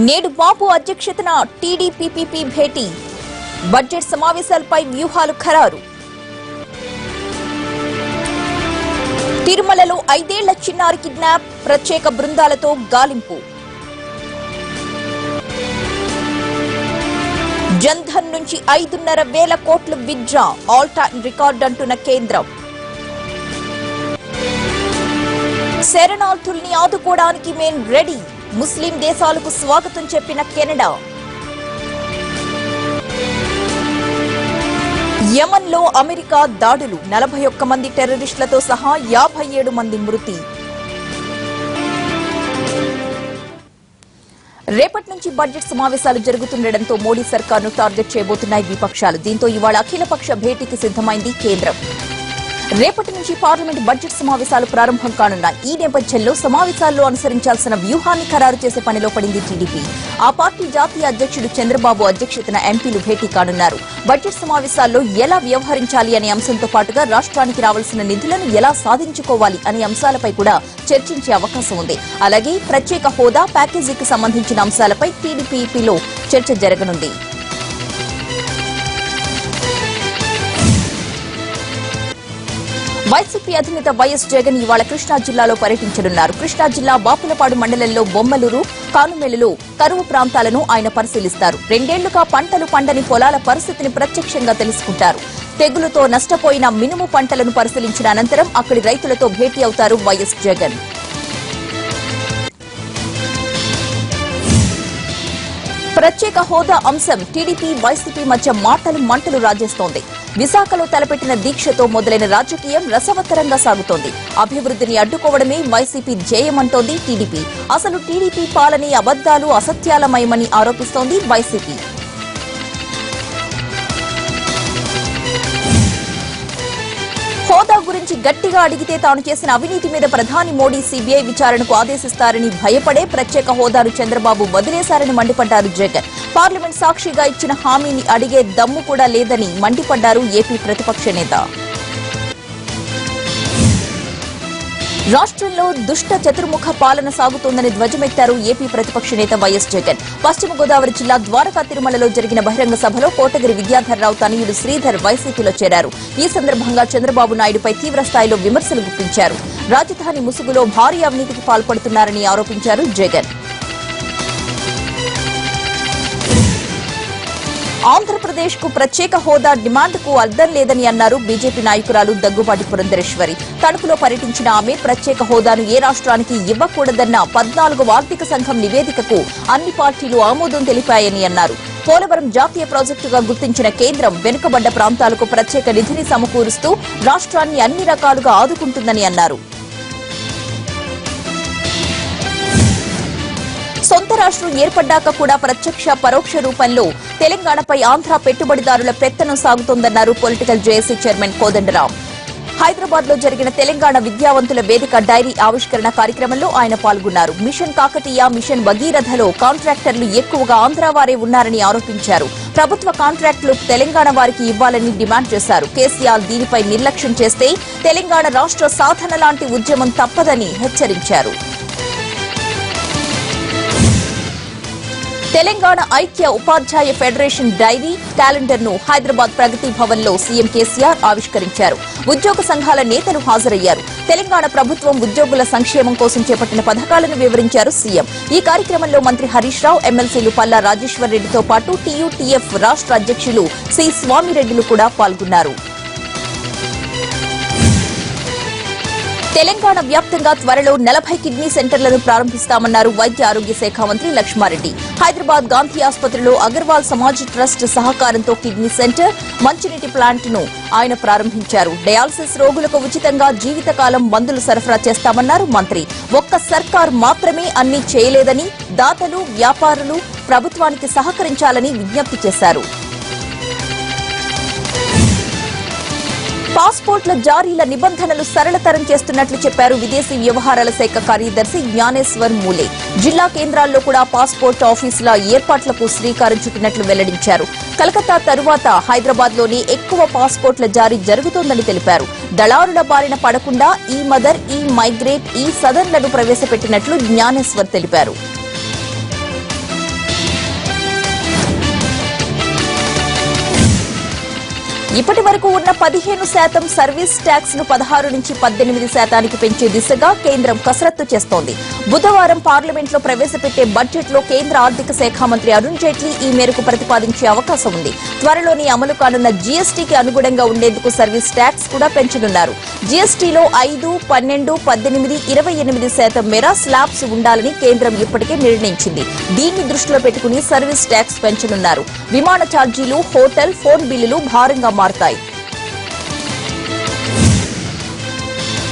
నేడు బాబు అధ్యక్షతన టీడీపీపీ భేటీ బడ్జెట్ సమావేశాలపై వ్యూహాలు ఖరారు. తిరుమలలో 5 ఏళ్ల చిన్నారి కిడ్నాప్, ప్రత్యేక బృందాలతో గాలింపు. జన్ధన్ నుంచి 5,500 కోట్లు విత్డ్రా, ఆల్ టైమ్ రికార్డ్ అంటున్న కేంద్రం. శరణార్థుల్ని ఆదుకోవడానికి మేం రెడీ, ముస్లిం దేశాలకు స్వాగతం చెప్పిన కెనడా. యమన్లో అమెరికా దాడులు, 41 మంది టెర్రరిస్టులతో సహా 57 మంది మృతి. రేపటి నుంచి బడ్జెట్ సమావేశాలు జరుగుతుండటంతో మోడీ సర్కార్ను టార్గెట్ చేయబోతున్నాయి విపక్షాలు. దీంతో ఇవాళ అఖిలపక్ష భేటీకి సిద్దమైంది కేంద్రం. రేపటి నుంచి పార్లమెంట్ బడ్జెట్ సమావేశాలు ప్రారంభం కానున్నాయి. ఈ నేపథ్యంలో సమావేశాల్లో అనుసరించాల్సిన వ్యూహాన్ని ఖరారు చేసే పనిలో పడింది టీడీపీ. ఆ పార్టీ జాతీయ అధ్యక్షుడు చంద్రబాబు అధ్యక్షతన ఎంపీలు భేటీ కానున్నారు. బడ్జెట్ సమావేశాల్లో ఎలా వ్యవహరించాలి అనే అంశంతో పాటుగా రాష్ట్రానికి రావాల్సిన నిధులను ఎలా సాధించుకోవాలి అనే అంశాలపై కూడా చర్చించే అవకాశం ఉంది. అలాగే ప్రత్యేక హోదా, ప్యాకేజీకి సంబంధించిన అంశాలపై టీడీపీలో చర్చ జరగనుంది. వైసీపీ అధినేత వైఎస్ జగన్ ఇవాళ కృష్ణా జిల్లాలో పర్యటించనున్నారు. కృష్ణా జిల్లా బాపులపాడు మండలంలో బొమ్మలూరు, కానుమెలులో కరువు ప్రాంతాలను ఆయన పరిశీలిస్తారు. 2 ఏళ్లుగా పంటలు పండని పొలాల పరిస్థితిని ప్రత్యక్షంగా తెలుసుకుంటారు. తెగులుతో నష్టపోయిన మినుము పంటలను పరిశీలించిన అనంతరం అక్కడి రైతులతో భేటీ అవుతారు వైఎస్ జగన్. ప్రత్యేక హోదా అంశం టీడీపీ, వైసీపీ మధ్య మాటలు మంటలు రాజేస్తోంది. విశాఖలో తలపెట్టిన దీక్షతో మొదలైన రాజకీయం రసవత్తరంగా సాగుతోంది. అభివృద్ధిని అడ్డుకోవడమే వైసీపీ ధ్యేయమంటోంది టీడీపీ. అసలు టీడీపీ పాలనే అబద్దాలు, అసత్యాలమయమని ఆరోపిస్తోంది వైసీపీ. హోదా గురించి గట్టిగా అడిగితే తాను చేసిన అవినీతి మీద ప్రధాని మోడీ సీబీఐ విచారణకు ఆదేశిస్తారని భయపడే ప్రత్యేక హోదాను చంద్రబాబు వదిలేశారని మండిపడ్డారు జగన్. పార్లమెంట్ సాక్షిగా ఇచ్చిన హామీని అడిగే దమ్ము కూడా లేదని మండిపడ్డారు ఏపీ ప్రతిపక్ష నేత. రాష్ట్రంలో దుష్ట చతుర్ముఖ పాలన సాగుతోందని ధ్వజమెత్తారు ఏపీ ప్రతిపక్ష నేత వైఎస్ జగన్. పశ్చిమ గోదావరి జిల్లా ద్వారకా తిరుమలలో జరిగిన బహిరంగ సభలో కోటగిరి విద్యాధర్రావు తనయుడు శ్రీధర్ వైసీపీలో చేరారు. ఈ సందర్భంగా చంద్రబాబు నాయుడుపై తీవ్రస్థాయిలో విమర్శలు గుప్పించారు. రాజధాని ముసుగులో భారీ అవినీతికి పాల్పడుతున్నారని ఆరోపించారు జగన్. ఆంధ్రప్రదేశ్ కు ప్రత్యేక హోదా డిమాండ్కు అర్థం లేదని అన్నారు బీజేపీ నాయకురాలు దగ్గుబాటి పురంధరేశ్వరి. తణుకులో పర్యటించిన ఆమె ప్రత్యేక హోదాను ఏ రాష్ట్రానికి ఇవ్వకూడదన్న 14వ ఆర్థిక సంఘం నివేదికకు అన్ని పార్టీలు ఆమోదం తెలిపాయని అన్నారు. పోలవరం జాతీయ ప్రాజెక్టుగా గుర్తించిన కేంద్రం వెనుకబడ్డ ప్రాంతాలకు ప్రత్యేక నిధిని సమకూరుస్తూ రాష్ట్రాన్ని అన్ని రకాలుగా ఆదుకుంటుందని అన్నారు. సొంత రాష్ట్రం ఏర్పడ్డాక కూడా ప్రత్యక్ష, పరోక్ష రూపంలో తెలంగాణపై ఆంధ్ర పెట్టుబడిదారుల పెత్తనం సాగుతోందన్నారు political JAC chairman Kodandaram. Hyderabad లో జరిగిన తెలంగాణ విద్యావంతుల వేదిక డైరీ ఆవిష్కరణ కార్యక్రమంలో ఆయన పాల్గొన్నారు. మిషన్ కాకతీయ, మిషన్ భగీరథలో కాంట్రాక్టర్లు ఎక్కువగా ఆంధ్ర వారే ఉన్నారని ఆరోపించారు. ప్రభుత్వ కాంట్రాక్టులు తెలంగాణ వారికి ఇవ్వాలని డిమాండ్ చేశారు. కేసీఆర్ దీనిపై నిర్లక్ష్యం చేస్తే తెలంగాణ రాష్ట్ర సాధన లాంటి ఉద్యమం తప్పదని హెచ్చరించారు. తెలంగాణ ఐక్య ఉపాధ్యాయ ఫెడరేషన్ డైరీ క్యాలెండర్ ను హైదరాబాద్ ప్రగతి భవన్ లో సీఎం కేసీఆర్ ఆవిష్కరించారు. ఉద్యోగ సంఘాల నేతలు హాజరయ్యారు. తెలంగాణ ప్రభుత్వం ఉద్యోగుల సంక్షేమం కోసం చేపట్టిన పథకాలను వివరించారు సీఎం. ఈ కార్యక్రమంలో మంత్రి హరీష్ రావు, ఎమ్మెల్సీలు పల్లా రాజేశ్వర్ రెడ్డితో పాటు టీయూటీఎఫ్ రాష్ట్ర అధ్యక్షులు సి స్వామిరెడ్డిలు కూడా పాల్గొన్నారు. తెలంగాణ వ్యాప్తంగా త్వరలో 40 కిడ్నీ సెంటర్లను ప్రారంభిస్తామన్నారు వైద్య ఆరోగ్య శాఖ మంత్రి లక్ష్మారెడ్డి. హైదరాబాద్ గాంధీ ఆసుపత్రిలో అగర్వాల్ సమాజ్ ట్రస్ట్ సహకారంతో కిడ్నీ సెంటర్, మంచినీటి ప్లాంట్ ను ఆయన ప్రారంభించారు. డయాలసిస్ రోగులకు ఉచితంగా జీవితకాలం మందులు సరఫరా చేస్తామన్నారు మంత్రి. ఒక్క సర్కార్ మాత్రమే అన్ని చేయలేదని, దాతలు, వ్యాపారులు ప్రభుత్వానికి సహకరించాలని విజ్ఞప్తి చేశారు. పాస్పోర్ట్ల జారీల నిబంధనలు సరళతరం చేస్తున్నట్లు చెప్పారు విదేశీ వ్యవహారాల శాఖ కార్యదర్శి జ్ఞానేశ్వర్ మూలే. జిల్లా కేంద్రాల్లో కూడా పాస్పోర్ట్ ఆఫీసుల ఏర్పాట్లకు శ్రీకారం చుట్టినట్లు వెల్లడించారు. కలకత్తా తరువాత హైదరాబాద్ లోనే ఎక్కువ పాస్పోర్ట్ల జారీ జరుగుతోందని తెలిపారు. దళారుల బారిన పడకుండా ఈ మదర్, ఈ మైగ్రేట్, ఈ సదర్లను ప్రవేశపెట్టినట్లు జ్ఞానేశ్వర్ తెలిపారు. ఇప్పటి వరకు ఉన్న 15% సర్వీస్ ట్యాక్స్ ను 16 నుంచి 18% పెంచే దిశగా కేంద్రం కసరత్తు చేస్తోంది. బుధవారం పార్లమెంట్ లో ప్రవేశపెట్టే బడ్జెట్ లో కేంద్ర ఆర్థిక శాఖ మంత్రి అరుణ్ జైట్లీ ఈ మేరకు ప్రతిపాదించే అవకాశం ఉంది. త్వరలోని అమలు కానున్న జీఎస్టీకి అనుగుణంగా ఉండేందుకు సర్వీస్ ట్యాక్స్ కూడా పెంచనున్నారు. జీఎస్టీలో 5, 12, 18, 28% మేర స్లాబ్స్ ఉండాలని కేంద్రం ఇప్పటికే నిర్ణయించింది. దీన్ని దృష్టిలో పెట్టుకుని సర్వీస్ ట్యాక్స్ పెంచనున్నారు. విమాన ఛార్జీలు, హోటల్, ఫోన్ బిల్లులు భారంగా మారతాయి.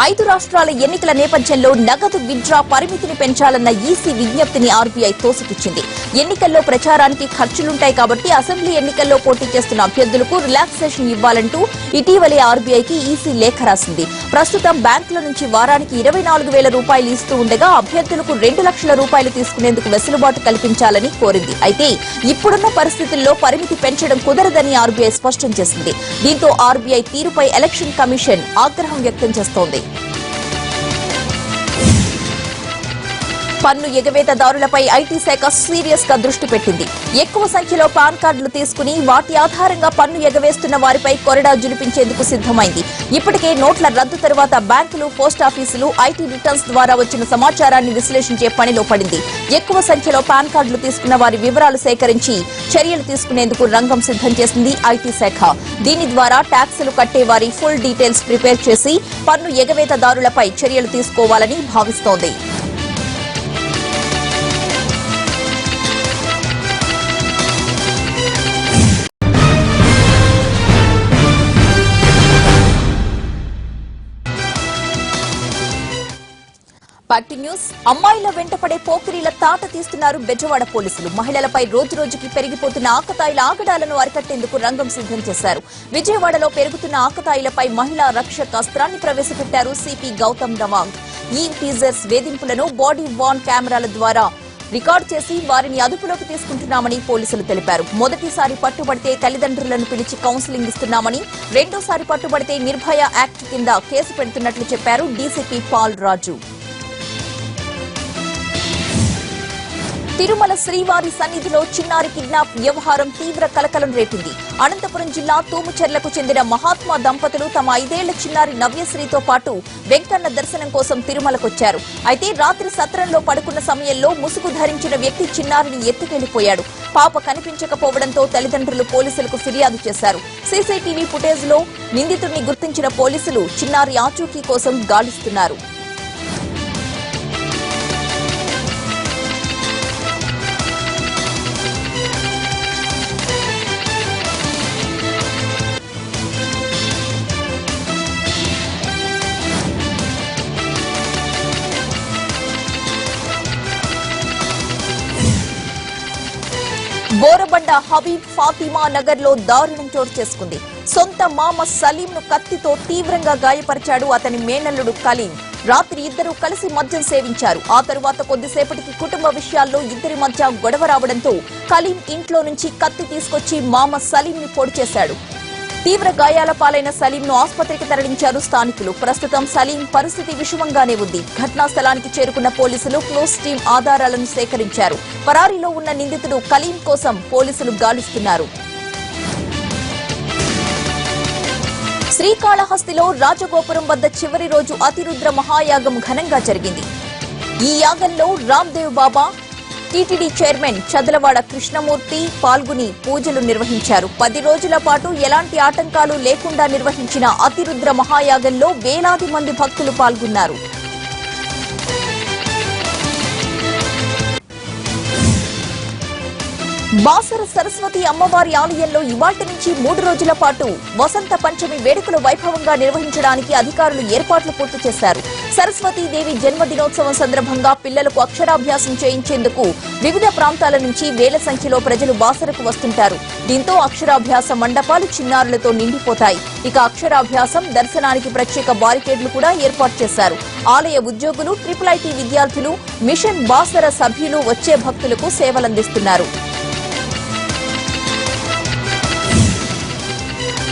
5 రాష్ట్రాల ఎన్నికల నేపథ్యంలో నగదు విత్డ్రా పరిమితిని పెంచాలన్న ఈసీ విజ్ఞప్తిని ఆర్బీఐ తోసిపుచ్చింది. ఎన్నికల్లో ప్రచారానికి ఖర్చులుంటాయి కాబట్టి అసెంబ్లీ ఎన్నికల్లో పోటీ చేస్తున్న అభ్యర్థులకు రిలాక్సేషన్ ఇవ్వాలంటూ ఇటీవలే ఆర్బీఐకి ఈసీ లేఖ రాసింది. ప్రస్తుతం బ్యాంకుల నుంచి వారానికి 24,000 రూపాయలు ఇస్తూ ఉండగా అభ్యర్థులకు 2 లక్షల రూపాయలు తీసుకునేందుకు వెసులుబాటు కల్పించాలని కోరింది. అయితే ఇప్పుడున్న పరిస్థితుల్లో పరిమితి పెంచడం కుదరదని ఆర్బీఐ స్పష్టం చేసింది. దీంతో ఆర్బీఐ తీరుపై ఎలక్షన్ కమిషన్ ఆగ్రహం వ్యక్తం చేస్తోంది. పన్ను ఎగవేతదారులపై ఐటీ శాఖ సీరియస్ గా దృష్టి పెట్టింది. ఎక్కువ సంఖ్యలో పాన్ కార్డులు తీసుకుని వాటి ఆధారంగా పన్ను ఎగవేస్తున్న వారిపై కొరడా జులిపించేందుకు సిద్దమైంది. ఇప్పటికే నోట్ల రద్దు తర్వాత బ్యాంకులు, పోస్టాఫీసులు ఐటీ రిటర్న్స్ ద్వారా వచ్చిన సమాచారాన్ని విశ్లేషించే పనిలో పడింది. ఎక్కువ సంఖ్యలో పాన్ కార్డులు తీసుకున్న వారి వివరాలు సేకరించి చర్యలు తీసుకునేందుకు రంగం సిద్దం చేసింది ఐటీ శాఖ. దీని ద్వారా ట్యాక్సులు కట్టే వారి ఫుల్ డీటెయిల్స్ ప్రిపేర్ చేసి పన్ను ఎగవేతదారులపై చర్యలు తీసుకోవాలని భావిస్తోంది. Party news. అమ్మాయిల వెంటపడే పోకిరీల తాట తీస్తున్నారు బెజవాడ పోలీసులు. మహిళలపై రోజురోజుకి పెరిగిపోతున్న ఆకతాయిల ఆగడాలను అరికట్టేందుకు రంగం సిద్దం చేశారు. విజయవాడలో పెరుగుతున్న ఆకతాయిలపై మహిళా రక్షక అస్త్రాన్ని ప్రవేశపెట్టారు సిపి గౌతమ్ నవాంగ్. ఈ టీజర్స్ వేధింపులను బాడీ వార్న్ కెమెరాల ద్వారా రికార్డు చేసి వారిని అదుపులోకి తీసుకుంటున్నామని పోలీసులు తెలిపారు. మొదటిసారి పట్టుబడితే తల్లిదండ్రులను పిలిచి కౌన్సిలింగ్ ఇస్తున్నామని, రెండోసారి పట్టుబడితే నిర్భయ యాక్ట్ కింద కేసు పెడుతున్నట్లు చెప్పారు డీసీపీ పాల్ రాజు. తిరుమల శ్రీవారి సన్నిధిలో చిన్నారి కిడ్నాప్ వ్యవహారం తీవ్ర కలకలం రేపింది. అనంతపురం జిల్లా తూముచెర్లకు చెందిన మహాత్మా దంపతులు తమ 5 ఏళ్ల చిన్నారి నవ్యశ్రీతో పాటు వెంకన్న దర్శనం కోసం తిరుమలకొచ్చారు. అయితే రాత్రి సత్రంలో పడుకున్న సమయంలో ముసుగు ధరించిన వ్యక్తి చిన్నారిని ఎత్తుకెళ్లిపోయాడు. పాప కనిపించకపోవడంతో తల్లిదండ్రులు పోలీసులకు ఫిర్యాదు చేశారు. సీసీటీవీ ఫుటేజ్ లో నిందితుడిని గుర్తించిన పోలీసులు చిన్నారి ఆచూకీ కోసం గాలిస్తున్నారు. బోరబండ హబీబ్ ఫాతిమా నగర్ లో దారుణం చోటు చేసుకుంది. సొంత మామ సలీం ను కత్తితో తీవ్రంగా గాయపరిచాడు అతని మేనల్లుడు కలీం. రాత్రి ఇద్దరు కలిసి మద్యం సేవించారు. ఆ తరువాత కొద్దిసేపటికి కుటుంబ విషయాల్లో ఇద్దరి మధ్య గొడవ రావడంతో కలీం ఇంట్లో నుంచి కత్తి తీసుకొచ్చి మామ సలీం ని పొడి చేశాడు. తీవ్ర గాయాల పాలైన సలీం ను ఆసుపత్రికి తరలించారు స్థానికులు. ప్రస్తుతం సలీం పరిస్థితి విషమంగానే ఉంది. ఘటనా స్థలానికి చేరుకున్న పోలీసులు క్లోజ్ టీం ఆధారాలను సేకరించారు. పరారీలో ఉన్న నిందితుడు కలీం కోసం పోలీసులు గాలిస్తున్నారు. శ్రీకాళహస్తిలో రాజగోపురం వద్ద చివరి రోజు అతిరుద్ర మహాయాగం ఘనంగా జరిగింది. ఈ యాగంలో రామ్దేవ్ బాబా, టీటీడీ చైర్మన్ చదలవాడ కృష్ణమూర్తి పాల్గొని పూజలు నిర్వహించారు. 10 రోజుల పాటు ఎలాంటి ఆటంకాలు లేకుండా నిర్వహించిన అతిరుద్ర మహాయాగంలో వేలాది మంది భక్తులు పాల్గొన్నారు. బాసర సరస్వతి అమ్మవారి ఆలయంలో ఇవాళ్టి నుంచి 3 రోజుల పాటు వసంత పంచమి వేడుకలు వైభవంగా నిర్వహించడానికి అధికారులు ఏర్పాట్లు పూర్తి చేశారు. సరస్వతీదేవి జన్మదినోత్సవం సందర్భంగా పిల్లలకు అక్షరాభ్యాసం చేయించేందుకు వివిధ ప్రాంతాల నుంచి వేల సంఖ్యలో ప్రజలు బాసరకు వస్తుంటారు. దీంతో అక్షరాభ్యాస మండపాలు చిన్నారులతో నిండిపోతాయి. ఇక అక్షరాభ్యాసం, దర్శనానికి ప్రత్యేక బారికేడ్లు కూడా ఏర్పాటు చేశారు. ఆలయ ఉద్యోగులు, IIIT విద్యార్థులు, మిషన్ బాసర సభ్యులు వచ్చే భక్తులకు సేవలందిస్తున్నారు.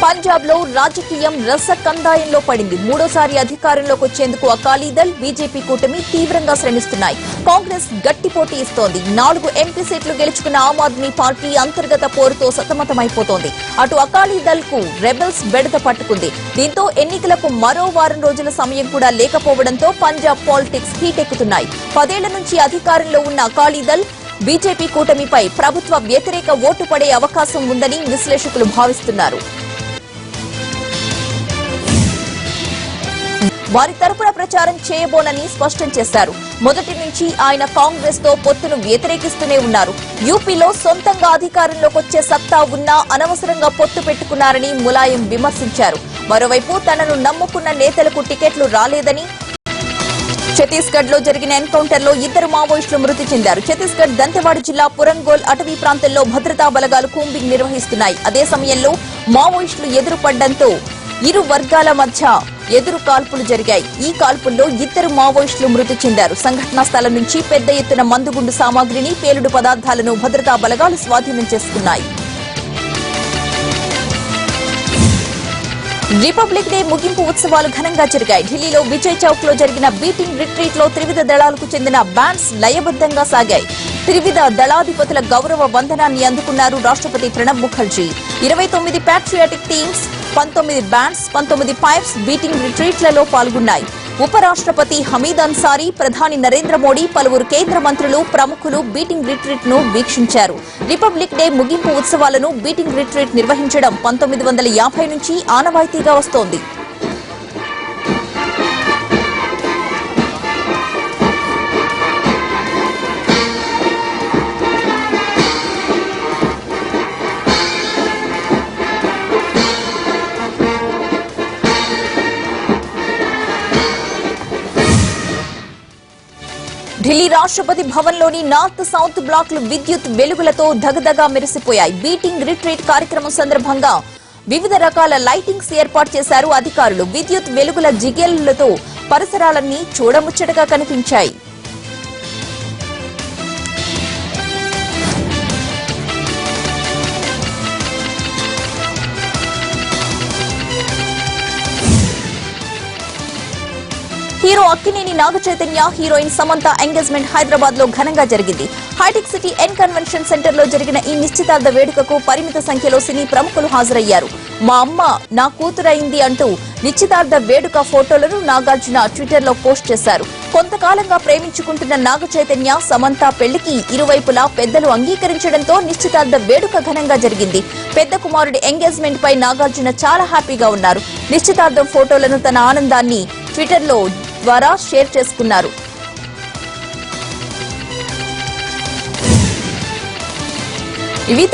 పంజాబ్ లో రాజకీయం రసకందాయంలో పడింది. మూడోసారి అధికారంలోకి వచ్చేందుకు అకాలీదళ్, బీజేపీ కూటమి తీవ్రంగా శ్రమిస్తున్నాయి. కాంగ్రెస్ గట్టి పోటీ ఇస్తోంది. 4 ఎంపీ సీట్లు గెలుచుకున్న ఆమ్ ఆద్మీ పార్టీ అంతర్గత పోరుతో సతమతమైపోతోంది. అటు అకాలీదళ్ కు రెబెల్స్ బెడద పట్టుకుంది. దీంతో ఎన్నికలకు మరో వారం రోజుల సమయం కూడా లేకపోవడంతో పంజాబ్ పాలిటిక్స్ హీటెక్కుతున్నాయి. 10 ఏళ్ల నుంచి అధికారంలో ఉన్న అకాలీదళ్, బీజేపీ కూటమిపై ప్రభుత్వ వ్యతిరేక ఓటు పడే అవకాశం ఉందని విశ్లేషకులు భావిస్తున్నారు. వారి తరపున ప్రచారం చేయబోనని స్పష్టం చేశారు. మొదటి నుంచి ఆయన కాంగ్రెస్ తో పొత్తును వ్యతిరేకిస్తూనే ఉన్నారు. యూపీలో సొంతంగా అధికారంలోకి వచ్చే సత్తా ఉన్నా అనవసరంగా పొత్తు పెట్టుకున్నారని ములాయం విమర్శించారు. మరోవైపు తనను నమ్ముకున్న నేతలకు టికెట్లు రాలేదని, ఛత్తీస్గఢ్ లో జరిగిన ఎన్కౌంటర్ లో 2 మావోయిస్టులు మృతి చెందారు. ఛత్తీస్గఢ్ దంతెవాడ జిల్లా పురంగోల్ అటవీ ప్రాంతంలో భద్రతా బలగాలు కూంబింగ్ నిర్వహిస్తున్నాయి. అదే సమయంలో మావోయిస్టులు ఎదురుపడ్డంతో ఇరు వర్గాల మధ్య ఎదురు కాల్పులు జరిగాయి. ఈ కాల్పుల్లో 2 మావోయిస్టులు మృతి చెందారు. సంఘటనా స్థలం నుంచి పెద్ద ఎత్తున మందుగుండు సామాగ్రిని, పేలుడు పదార్థాలను భద్రతా బలగాలు స్వాధీనం చేసుకున్నాయి. రిపబ్లిక్ డే ముగింపు ఉత్సవాలు ఘనంగా జరిగాయి. ఢిల్లీలో విజయ్ చౌక్ లో జరిగిన బీటింగ్ రిట్రీట్ లో త్రివిధ దళాలకు చెందిన బ్యాండ్స్ లయబద్దంగా సాగాయి. త్రివిధ దళాధిపతుల గౌరవ వందనాన్ని అందుకున్నారు రాష్ట్రపతి Pranab Mukherjee. 29 patriotic teams, 19 bands, 19 pipes beating రిట్రీట్లలో పాల్గొన్నాయి. ఉపరాష్ట్రపతి హమీద్ అన్సారీ, ప్రధాని నరేంద్ర మోడీ, పలువురు కేంద్ర మంత్రులు, ప్రముఖులు బీటింగ్ రిట్రీట్ ను వీక్షించారు. రిపబ్లిక్ డే ముగింపు ఉత్సవాలను బీటింగ్ రిట్రీట్ నిర్వహించడం 1950 నుంచి ఆనవాయితీగా వస్తోంది. ఢిల్లీ రాష్ట్రపతి భవన్లోని నార్త్ సౌత్ బ్లాక్లు విద్యుత్ వెలుగులతో దగదగా మెరిసిపోయాయి. బీటింగ్ రిట్రీట్ కార్యక్రమం సందర్భంగా వివిధ రకాల లైటింగ్స్ ఏర్పాటు చేశారు అధికారులు. విద్యుత్ వెలుగుల జిగేలులతో పరిసరాలన్నీ చూడముచ్చటగా కనిపించాయి. Hero Akkineni Naga Chaitanya, heroine Samantha engagement Hyderabad లో ఘనంగా జరిగింది. హైటెక్ సిటీ ఎన్ కన్వెన్షన్ సెంటర్ లో జరిగిన ఈ నిశ్చితార్థ వేడుకకు పరిమిత సంఖ్యలో సినీ ప్రముఖులు హాజరయ్యారు. మా అమ్మ నా కూతురైంది అంటూ నిశ్చితార్థ వేడుక ఫోటోలను నాగార్జున ట్విట్టర్ లో పోస్ట్ చేశారు. కొంతకాలంగా ప్రేమించుకుంటున్న నాగచైతన్య, సమంత పెళ్లికి ఇరువైపులా పెద్దలు అంగీకరించడంతో నిశ్చితార్థ వేడుక ఘనంగా జరిగింది. పెద్ద కుమారుడి ఎంగేజ్మెంట్ పై నాగార్జున చాలా హ్యాపీగా ఉన్నారు. నిశ్చితార్థం ఫోటోలను తన ఆనందాన్ని ట్విట్టర్ లో ద్వారా షేర్ చేసుకున్నారు. ఇవి